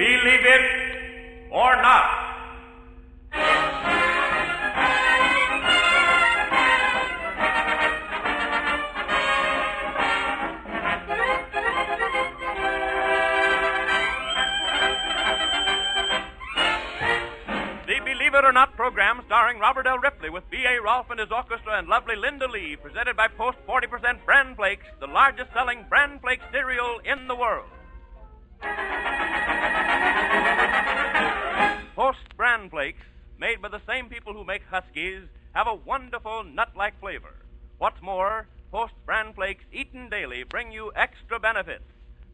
Believe it or not. Believe It or Not program starring Robert L. Ripley with B.A. Rolfe and his orchestra and lovely Linda Lee, presented by Post 40% Bran Flakes, the largest selling Bran Flakes cereal in the world. Post Bran Flakes, made by the same people who make Huskies, have a wonderful nut-like flavor. What's more, Post Bran Flakes eaten daily bring you extra benefits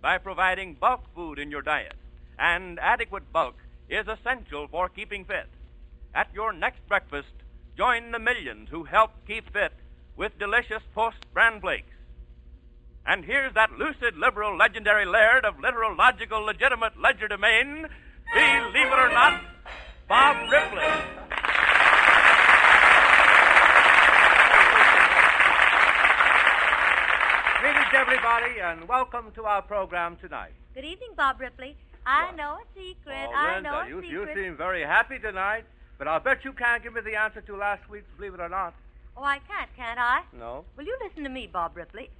by providing bulk food in your diet, and adequate bulk is essential for keeping fit. At your next breakfast, join the millions who help keep fit with delicious Post Bran Flakes. And here's that lucid, liberal, legendary laird of literal, logical, legitimate legerdemain, believe it or not, Bob Ripley. Greetings, everybody, and welcome to our program tonight. Good evening, Bob Ripley. I know a secret. I know a Linda, secret. you seem very happy tonight, but I'll bet you can't give me the answer to last week's Believe It or Not. Oh, I can't I? No. Will you listen to me, Bob Ripley?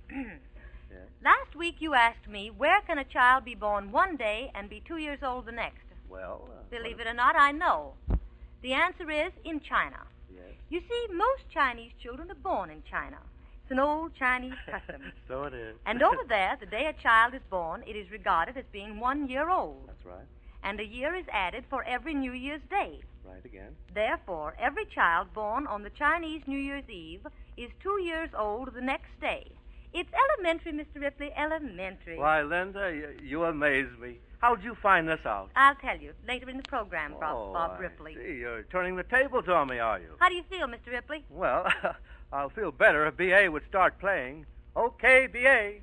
Yes. Last week you asked me, where can a child be born one day and be 2 years old the next? Well, Believe it or not, I know. The answer is in China. Yes. You see, most Chinese children are born in China. It's an old Chinese custom. So it is. And over there, the day a child is born, it is regarded as being 1 year old. That's right. And a year is added for every New Year's Day. Right again. Therefore, every child born on the Chinese New Year's Eve is 2 years old the next day. It's elementary, Mr. Ripley, elementary. Why, Linda, you amaze me. How'd you find this out? I'll tell you later in the program, Bob I Ripley. See, you're turning the tables on me, are you? How do you feel, Mr. Ripley? Well, I'll feel better if B.A. would start playing. Okay, B.A.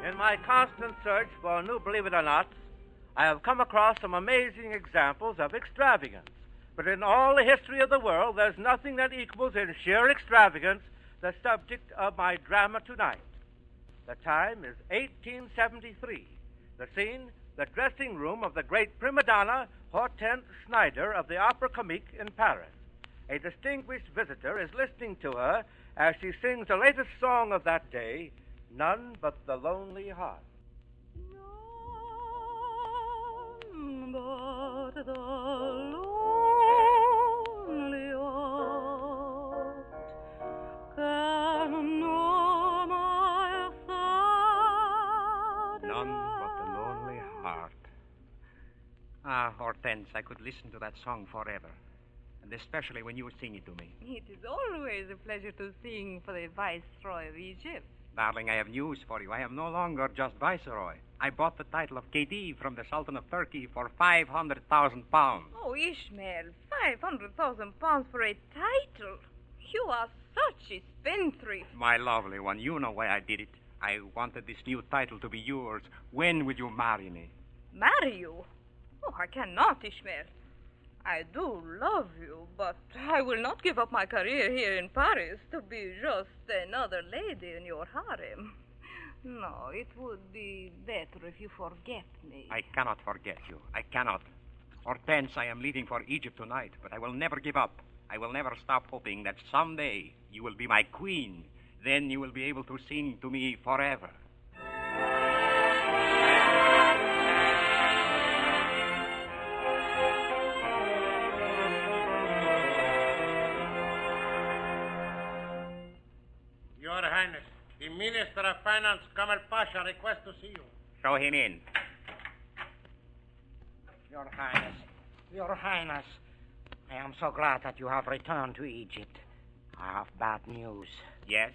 In my constant search for new Believe It or Not, I have come across some amazing examples of extravagance. But in all the history of the world, there's nothing that equals in sheer extravagance the subject of my drama tonight. The time is 1873. The scene, the dressing room of the great prima donna Hortense Schneider of the Opera Comique in Paris. A distinguished visitor is listening to her as she sings the latest song of that day, None But the Lonely Heart. None but the lonely heart can know my sad None but the lonely heart. Ah, Hortense, I could listen to that song forever. And especially when you sing it to me. It is always a pleasure to sing for the Viceroy of Egypt. Darling, I have news for you. I am no longer just Viceroy. I bought the title of Khedive from the Sultan of Turkey for 500,000 pounds. Oh, Ishmael, 500,000 pounds for a title. You are such a spendthrift. My lovely one, you know why I did it. I wanted this new title to be yours. When will you marry me? Marry you? Oh, I cannot, Ishmael. I do love you, but I will not give up my career here in Paris to be just another lady in your harem. No, it would be better if you forget me. I cannot forget you. I cannot. Hortense, I am leaving for Egypt tonight, but I will never give up. I will never stop hoping that someday you will be my queen. Then you will be able to sing to me forever. Your Highness, the Minister of Finance, Kamal Pasha, requests to see you. Show him in. Your Highness, I am so glad that you have returned to Egypt. I have bad news. Yes?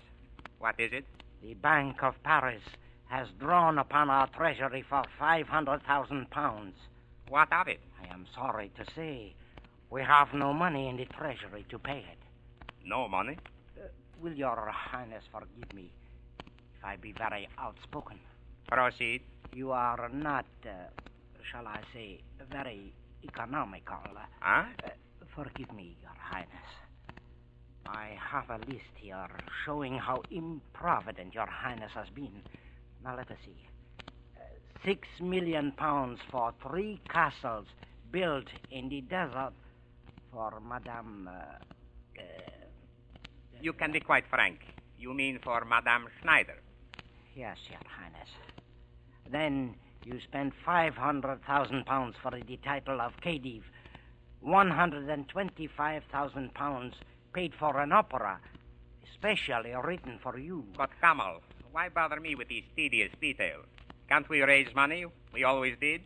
What is it? The Bank of Paris has drawn upon our treasury for 500,000 pounds. What of it? I am sorry to say we have no money in the treasury to pay it. No money? Will Your Highness forgive me if I be very outspoken? Proceed. You are not, shall I say, very economical. Huh? Forgive me, Your Highness. I have a list here showing how improvident Your Highness has been. Now, let us see. 6 million pounds for 3 castles built in the desert for Madame... You can be quite frank. You mean for Madame Schneider? Yes, Your Highness. Then you spent 500,000 pounds for the title of Khedive. 125,000 pounds paid for an opera, especially written for you. But, Kamal, why bother me with these tedious details? Can't we raise money? We always did.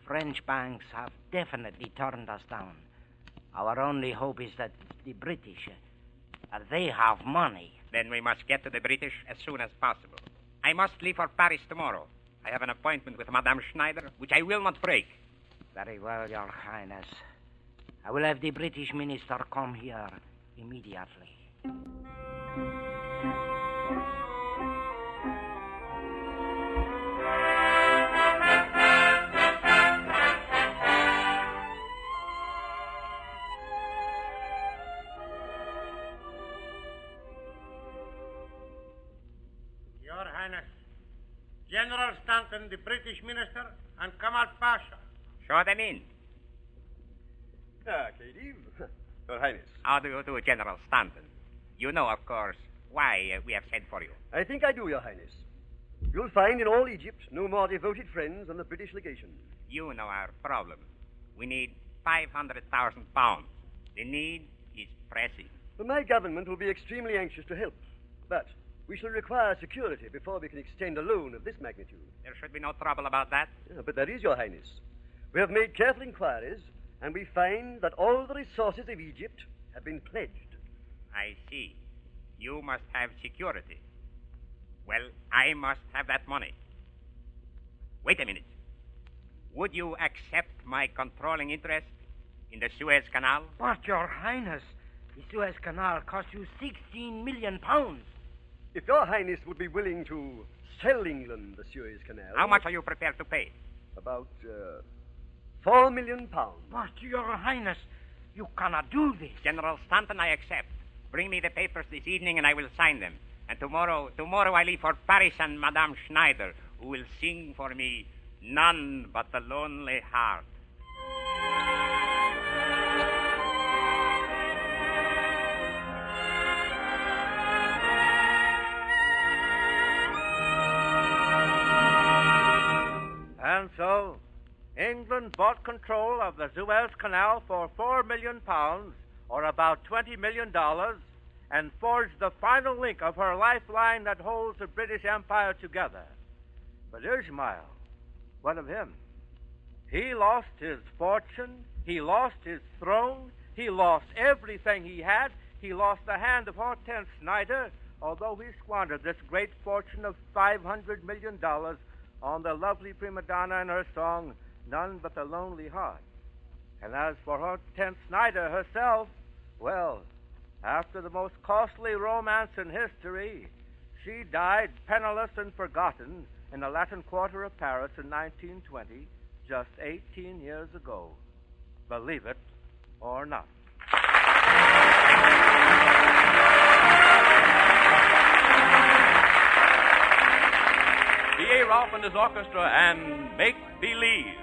French banks have definitely turned us down. Our only hope is that the British, they have money. Then we must get to the British as soon as possible. I must leave for Paris tomorrow. I have an appointment with Madame Schneider, which I will not break. Very well, Your Highness. I will have the British minister come here immediately. Your Highness, General Stanton, the British Minister, and Kamal Pasha. Show them in. Khedive. Your Highness. How do you do, General Stanton? You know, of course, why we have sent for you. I think I do, Your Highness. You'll find in all Egypt no more devoted friends than the British legation. You know our problem. We need 500,000 pounds. The need is pressing. But my government will be extremely anxious to help. But we shall require security before we can extend a loan of this magnitude. There should be no trouble about that. Yeah, but there is, Your Highness. We have made careful inquiries, and we find that all the resources of Egypt have been pledged. I see. You must have security. Well, I must have that money. Wait a minute. Would you accept my controlling interest in the Suez Canal? But, Your Highness, the Suez Canal cost you 16 million pounds. If Your Highness would be willing to sell England the Suez Canal... How much are you prepared to pay? About 4 million pounds. But, Your Highness, you cannot do this. General Stanton, I accept. Bring me the papers this evening and I will sign them. And tomorrow I leave for Paris and Madame Schneider, who will sing for me None But the Lonely Heart. And so, England bought control of the Suez Canal for £4 million, or about $20 million, and forged the final link of her lifeline that holds the British Empire together. But Ismail, what of him? He lost his fortune, he lost his throne, he lost everything he had, he lost the hand of Hortense Schneider, although he squandered this great fortune of $500 million on the lovely prima donna and her song, None But the Lonely Heart. And as for Hortense Schneider herself, well, After the most costly romance in history, she died penniless and forgotten in the Latin Quarter of Paris in 1920, just 18 years ago. Believe it or not. B.A. Ralph and his orchestra and Make Believe.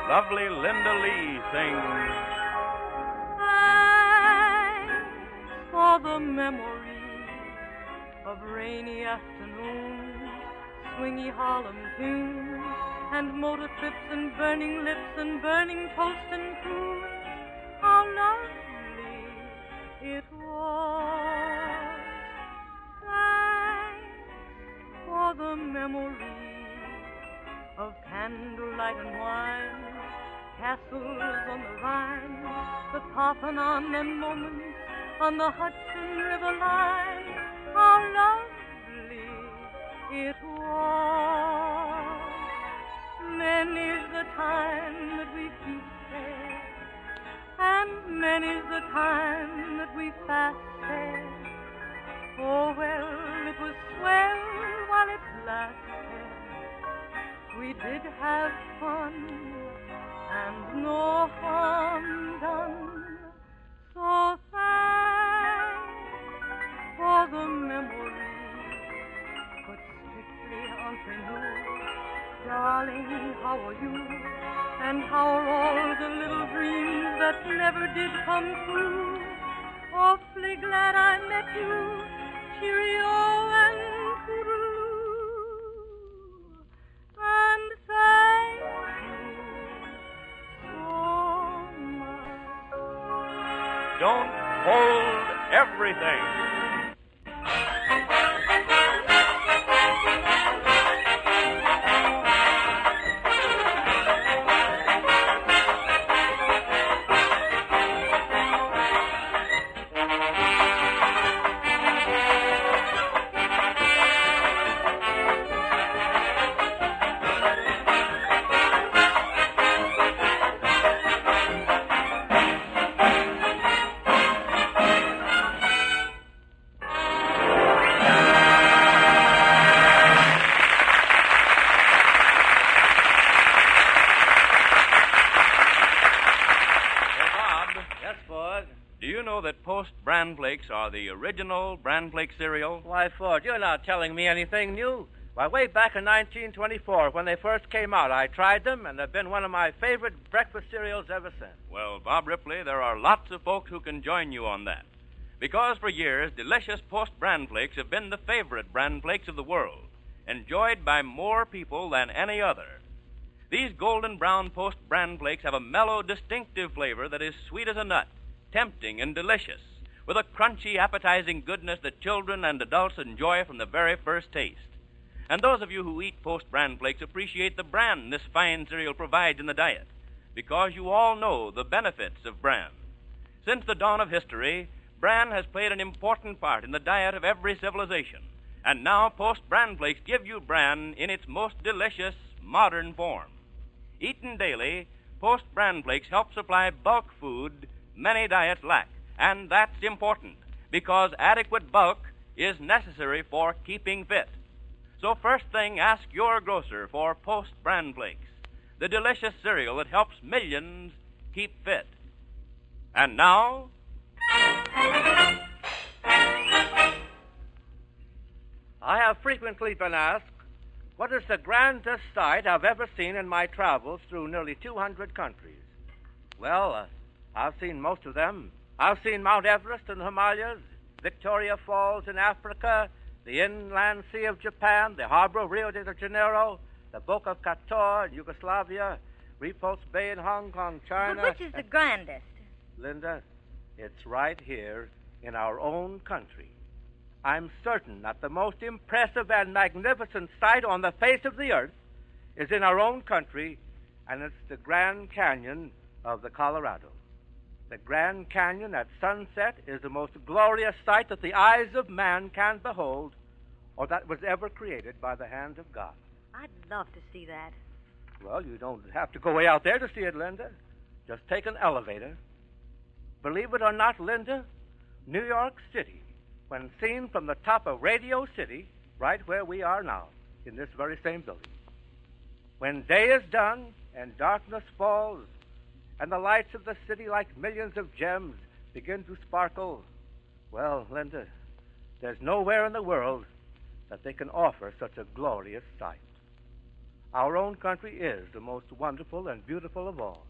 Lovely Linda Lee sings. Thanks for the memory of rainy afternoons, swingy Harlem tunes, and motor trips and burning lips and burning toast and tunes. How lovely it was. Thanks for the memory of candlelight and wine, castles on the Rhine, the Parthenon and moments on the Hudson River line. How lovely it was. Many's the time that we feasted, and many's the time that we fasted. Oh, well, it was swell while it lasted. We did have fun, and no harm done. So thanks for the memory, but strictly entre nous. Darling, how are you? And how are all the little dreams that never did come true? Awfully glad I met you. Cheerio and toodaloo. And thank you so much. Don't hold everything. That Post bran flakes are the original bran flake cereal? Why, Ford, you're not telling me anything new. Why, way back in 1924, when they first came out, I tried them, and they've been one of my favorite breakfast cereals ever since. Well, Bob Ripley, there are lots of folks who can join you on that. Because for years, delicious Post bran flakes have been the favorite bran flakes of the world, enjoyed by more people than any other. These golden brown Post bran flakes have a mellow, distinctive flavor that is sweet as a nut, tempting and delicious, with a crunchy, appetizing goodness that children and adults enjoy from the very first taste. And those of you who eat Post bran flakes appreciate the bran this fine cereal provides in the diet, because you all know the benefits of bran. Since the dawn of history, bran has played an important part in the diet of every civilization, and now Post bran flakes give you bran in its most delicious, modern form. Eaten daily, Post bran flakes help supply bulk food many diets lack, and that's important because adequate bulk is necessary for keeping fit. So first thing, ask your grocer for Post bran flakes, the delicious cereal that helps millions keep fit. And now, I have frequently been asked, what is the grandest sight I've ever seen in my travels through nearly 200 countries? Well, I've seen most of them. I've seen Mount Everest in the Himalayas, Victoria Falls in Africa, the inland sea of Japan, the harbor of Rio de Janeiro, the Boca of Qatar in Yugoslavia, Repulse Bay in Hong Kong, China. But which is the grandest? Linda, it's right here in our own country. I'm certain that the most impressive and magnificent sight on the face of the earth is in our own country, and it's the Grand Canyon of the Colorado. The Grand Canyon at sunset is the most glorious sight that the eyes of man can behold, or that was ever created by the hand of God. I'd love to see that. Well, you don't have to go way out there to see it, Linda. Just take an elevator. Believe it or not, Linda, New York City, when seen from the top of Radio City, right where we are now, in this very same building, when day is done and darkness falls, and the lights of the city, like millions of gems, begin to sparkle, well, Linda, there's nowhere in the world that they can offer such a glorious sight. Our own country is the most wonderful and beautiful of all.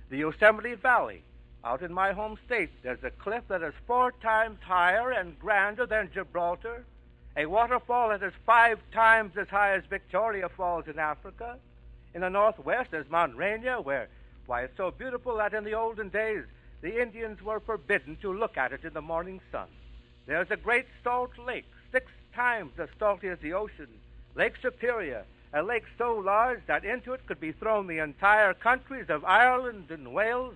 The Yosemite Valley, out in my home state, there's a cliff that is 4 times higher and grander than Gibraltar, a waterfall that is 5 times as high as Victoria Falls in Africa. In the northwest, there's Mount Rainier, where, why, it's so beautiful that in the olden days, the Indians were forbidden to look at it in the morning sun. There's a great salt lake, 6 times as salty as the ocean, Lake Superior, a lake so large that into it could be thrown the entire countries of Ireland and Wales,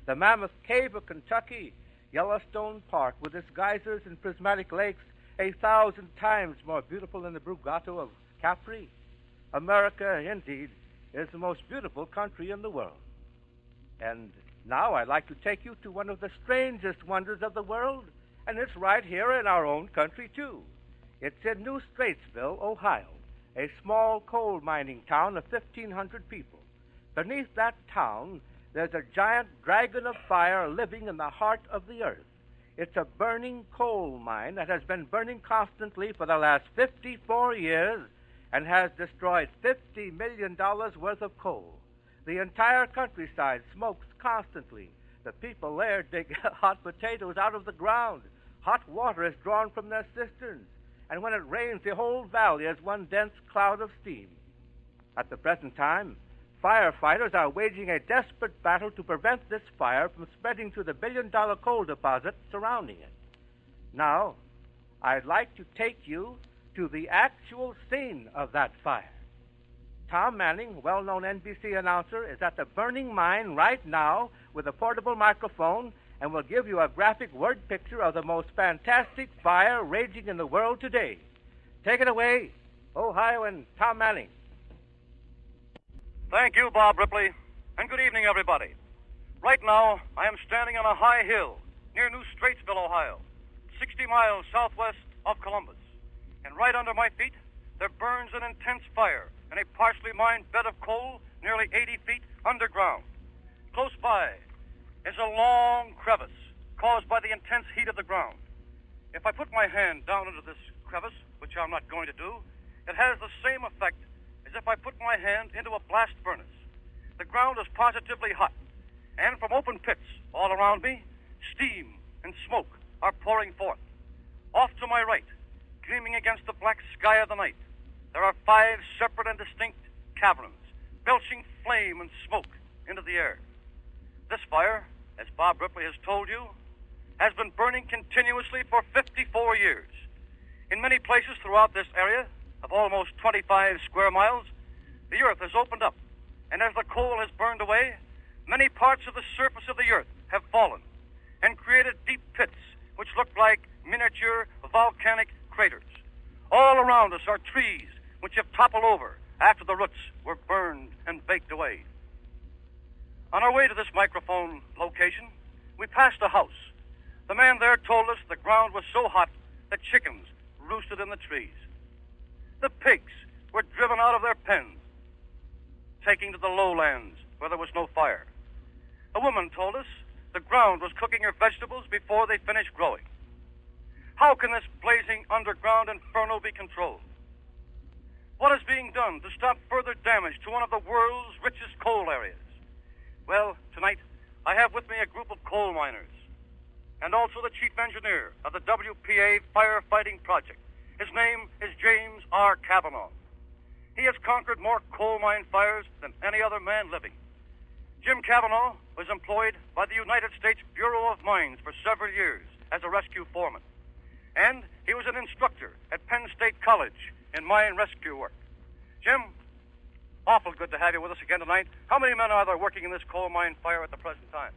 the Mammoth Cave of Kentucky, Yellowstone Park with its geysers and prismatic lakes, 1,000 times more beautiful than the Blue Grotto of Capri. America, indeed, is the most beautiful country in the world. And now I'd like to take you to one of the strangest wonders of the world, and it's right here in our own country, too. It's in New Straitsville, Ohio, a small coal mining town of 1,500 people. Beneath that town, there's a giant dragon of fire living in the heart of the earth. It's a burning coal mine that has been burning constantly for the last 54 years and has destroyed $50 million worth of coal. The entire countryside smokes constantly. The people there dig hot potatoes out of the ground. Hot water is drawn from their cisterns. And when it rains, the whole valley is one dense cloud of steam. At the present time, firefighters are waging a desperate battle to prevent this fire from spreading to the billion-dollar coal deposit surrounding it. Now, I'd like to take you to the actual scene of that fire. Tom Manning, well-known NBC announcer, is at the burning mine right now with a portable microphone and will give you a graphic word picture of the most fantastic fire raging in the world today. Take it away, Ohio and Tom Manning. Thank you, Bob Ripley, and good evening, everybody. Right now, I am standing on a high hill near New Straitsville, Ohio, 60 miles southwest of Columbus. And right under my feet, there burns an intense fire in a partially mined bed of coal nearly 80 feet underground. Close by is a long crevice caused by the intense heat of the ground. If I put my hand down into this crevice, which I'm not going to do, it has the same effect as if I put my hand into a blast furnace. The ground is positively hot, and from open pits all around me, steam and smoke are pouring forth. Off to my right, gleaming against the black sky of the night, there are 5 separate and distinct caverns, belching flame and smoke into the air. This fire, as Bob Ripley has told you, has been burning continuously for 54 years. In many places throughout this area, of almost 25 square miles, the earth has opened up, and as the coal has burned away, many parts of the surface of the earth have fallen and created deep pits which look like miniature volcanic craters. All around us are trees which have toppled over after the roots were burned and baked away. On our way to this microphone location, we passed a house. The man there told us the ground was so hot that chickens roosted in the trees. The pigs were driven out of their pens, taking to the lowlands where there was no fire. A woman told us the ground was cooking her vegetables before they finished growing. How can this blazing underground inferno be controlled? What is being done to stop further damage to one of the world's richest coal areas? Well, tonight, I have with me a group of coal miners and also the chief engineer of the WPA firefighting project, His name is James R. Cavanaugh. He has conquered more coal mine fires than any other man living. Jim Cavanaugh was employed by the United States Bureau of Mines for several years as a rescue foreman. And he was an instructor at Penn State College in mine rescue work. Jim, awful good to have you with us again tonight. How many men are there working in this coal mine fire at the present time?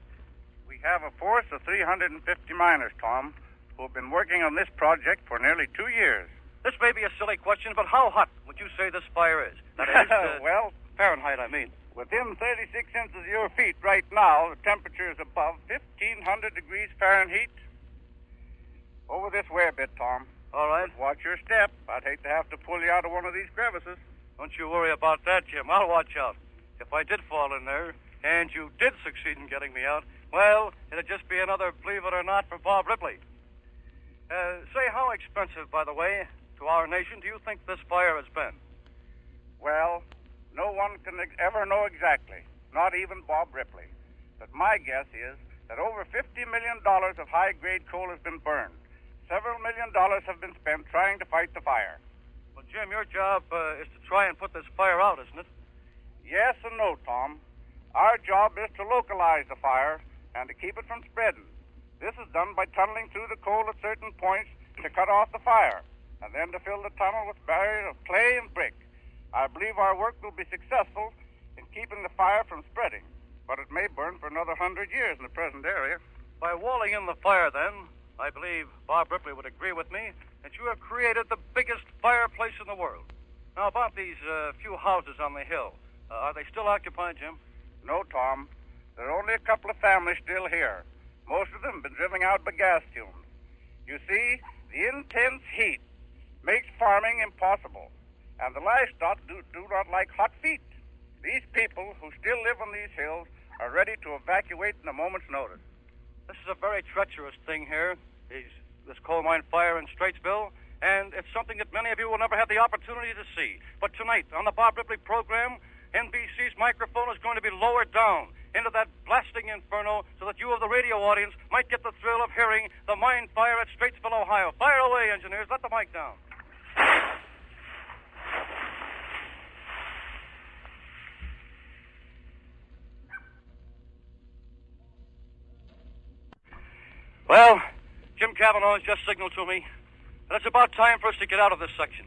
We have a force of 350 miners, Tom, who have been working on this project for nearly 2 years. This may be a silly question, but how hot would you say this fire is? That is, well, Fahrenheit, I mean. Within 36 inches of your feet right now, the temperature is above 1,500 degrees Fahrenheit. Over this way a bit, Tom. All right. Watch your step. I'd hate to have to pull you out of one of these crevices. Don't you worry about that, Jim. I'll watch out. If I did fall in there, and you did succeed in getting me out, well, it'd just be another believe it or not for Bob Ripley. Say, how expensive, by the way, to our nation do you think this fire has been? Well, no one can ever know exactly, not even Bob Ripley. But my guess is that over $50 million of high-grade coal has been burned. Several $1 million have been spent trying to fight the fire. Well, Jim, your job is to try and put this fire out, isn't it? Yes and no, Tom. Our job is to localize the fire and to keep it from spreading. This is done by tunneling through the coal at certain points to cut off the fire, and then to fill the tunnel with barriers of clay and brick. I believe our work will be successful in keeping the fire from spreading, but it may burn for another 100 years in the present area. By walling in the fire, then, I believe Bob Ripley would agree with me that you have created the biggest fireplace in the world. Now, about these few houses on the hill, are they still occupied, Jim? No, Tom. There are only a couple of families still here. Most of them have been driven out by gas fumes. You see, the intense heat makes farming impossible, and the livestock do not like hot feet. These people who still live on these hills are ready to evacuate in a moment's notice. This is a very treacherous thing here, this coal mine fire in Straitsville, and it's something that many of you will never have the opportunity to see. But tonight, on the Bob Ripley program, NBC's microphone is going to be lowered down into that blasting inferno so that you of the radio audience might get the thrill of hearing the mine fire at Straitsville, Ohio. Fire away, engineers. Let the mic down. Well, Jim Cavanaugh has just signaled to me that it's about time for us to get out of this section.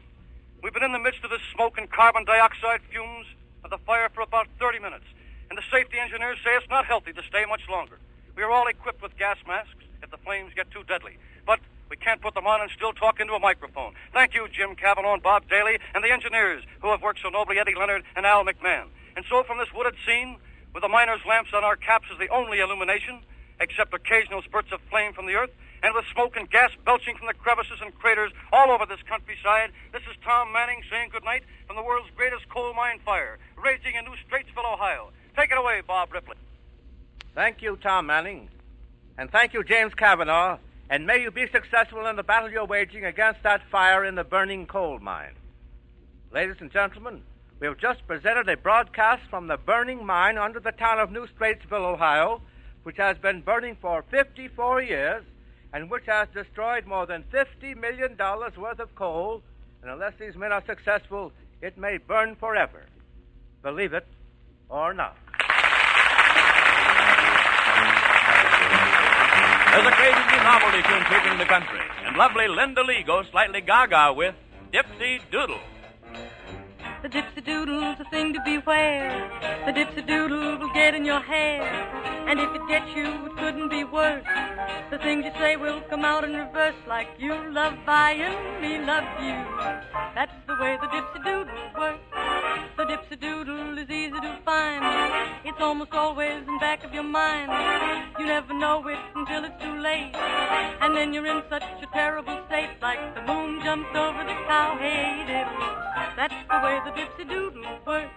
We've been in the midst of this smoke and carbon dioxide fumes of the fire for about 30 minutes, and the safety engineers say it's not healthy to stay much longer. We are all equipped with gas masks if the flames get too deadly, but we can't put them on and still talk into a microphone. Thank you, Jim Cavanaugh and Bob Daly, and the engineers who have worked so nobly, Eddie Leonard and Al McMahon. And so from this wooded scene, with the miners' lamps on our caps as the only illumination, except occasional spurts of flame from the earth, and with smoke and gas belching from the crevices and craters all over this countryside, this is Tom Manning saying goodnight from the world's greatest coal mine fire, raging in New Straitsville, Ohio. Take it away, Bob Ripley. Thank you, Tom Manning. And thank you, James Cavanaugh. And may you be successful in the battle you're waging against that fire in the burning coal mine. Ladies and gentlemen, we have just presented a broadcast from the burning mine under the town of New Straitsville, Ohio, which has been burning for 54 years and which has destroyed more than $50 million worth of coal, and unless these men are successful, it may burn forever. Believe it or not. There's a crazy new novelty tune sweeping the country, and lovely Linda Lee goes slightly gaga with Dipsy Doodle. The dipsy doodle's a thing to beware. The dipsy doodle will get in your hair, and if it gets you, it couldn't be worse. The things you say will come out in reverse, like you love I and me love you. That's the way the dipsy doodle works. The dipsy doodle is easy to find. It's almost always in back of your mind. You never know it until it's too late, and then you're in such a terrible state, like the moon jumped over the cow. Hey, diddle. That's the way the dipsy doodle works.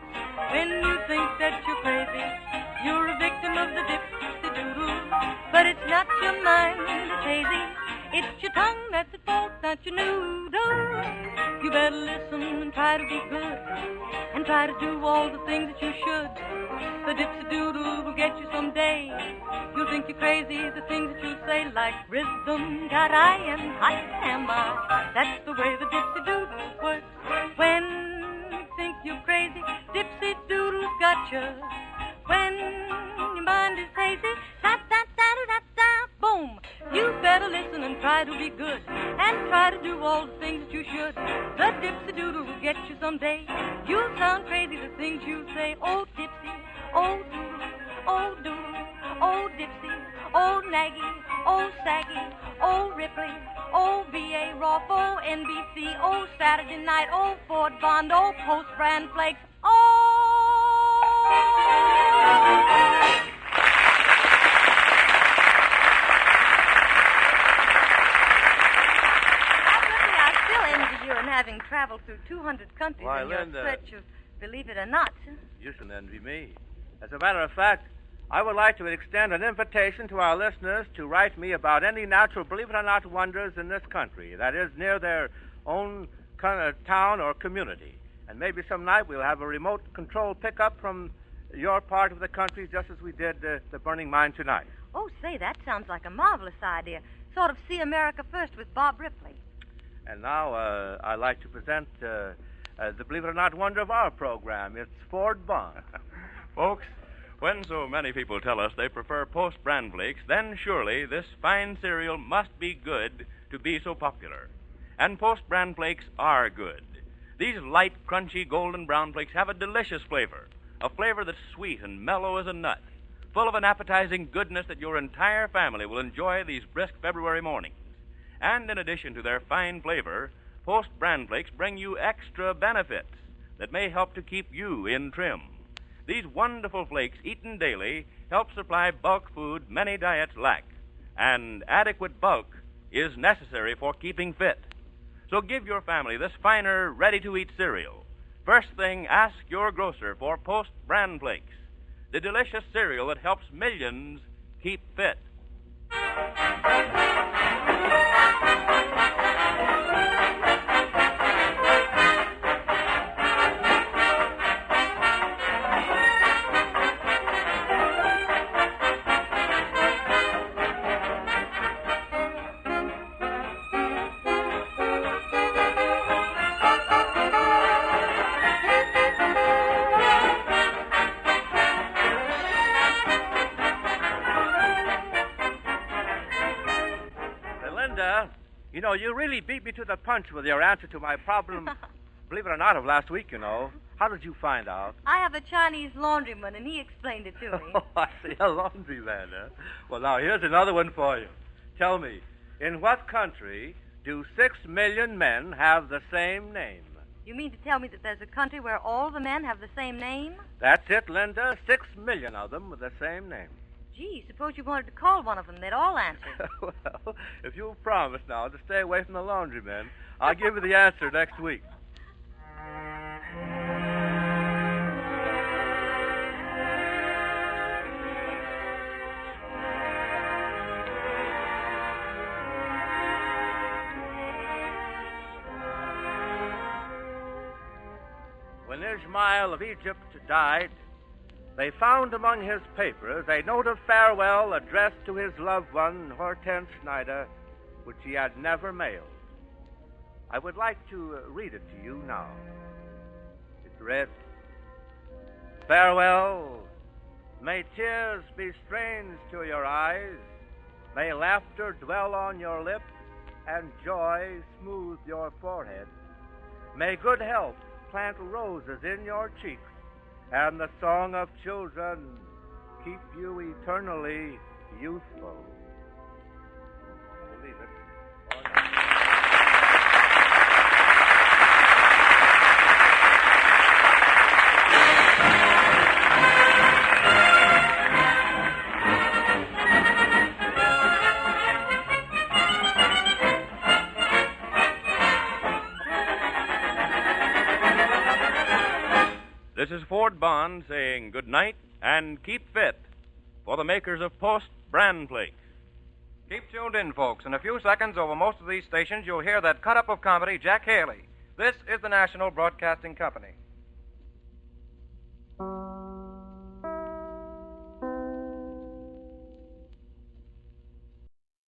When you think that you're crazy, you're a victim of the dipsy doodle. But it's not your mind that's hazy, it's your tongue that's at fault, not your noodle. You better listen and try to be good, and try to do all the things that you should. The dipsy-doodle will get you someday. You'll think you're crazy, the things that you say, like rhythm, got I and hot am I. That's the way the dipsy-doodle works. When you think you're crazy, dipsy-doodle's got you. When your mind is hazy, da-da-da-da-da-da, boom. You better listen and try to be good, and try to do all the things that you should. The dipsy-doodle will get you someday. You'll sound crazy, the things you say. Oh, dipsy, oh, doodle, oh, doodle, oh, dipsy, oh, naggy, oh, saggy, oh, Ripley, oh, B.A. Roth, oh, NBC, oh, Saturday night, oh, Ford Bond, oh, Post Brand Flakes, oh. Having traveled through 200 countries in your search of, believe it or not. You shouldn't envy me. As a matter of fact, I would like to extend an invitation to our listeners to write me about any natural, believe it or not, wonders in this country, that is, near their own town or community. And maybe some night we'll have a remote control pickup from your part of the country, just as we did the Burning Mine tonight. Oh, say, that sounds like a marvelous idea. Sort of See America First with Bob Ripley. And now I'd like to present the believe it or not wonder of our program. It's Ford Bond. Folks, when so many people tell us they prefer Post Bran Flakes, then surely this fine cereal must be good to be so popular. And Post Bran Flakes are good. These light, crunchy, golden brown flakes have a delicious flavor, a flavor that's sweet and mellow as a nut, full of an appetizing goodness that your entire family will enjoy these brisk February mornings. And in addition to their fine flavor, Post Bran Flakes bring you extra benefits that may help to keep you in trim. These wonderful flakes, eaten daily, help supply bulk food many diets lack. And adequate bulk is necessary for keeping fit. So give your family this finer, ready-to-eat cereal. First thing, ask your grocer for Post Bran Flakes, the delicious cereal that helps millions keep fit. You know, you really beat me to the punch with your answer to my problem, believe it or not, of last week, you know. How did you find out? I have a Chinese laundryman, and he explained it to me. Oh, I see, a laundryman, huh? Well, now, here's another one for you. Tell me, in what country do 6 million men have the same name? You mean to tell me that there's a country where all the men have the same name? That's it, Linda. 6 million of them with the same name. Gee, suppose you wanted to call one of them. They'd all answer. Well, if you'll promise now to stay away from the laundrymen, I'll give you the answer next week. When Ismail of Egypt died, they found among his papers a note of farewell addressed to his loved one, Hortense Schneider, which he had never mailed. I would like to read it to you now. It read, "Farewell. May tears be strange to your eyes. May laughter dwell on your lips, and joy smooth your forehead. May good health plant roses in your cheeks, and the song of children keep you eternally youthful." Believe it or not. This is Ford Bond saying good night and keep fit for the makers of Post Bran Flakes. Keep tuned in, folks. In a few seconds, over most of these stations, you'll hear that cut-up of comedy, Jack Haley. This is the National Broadcasting Company.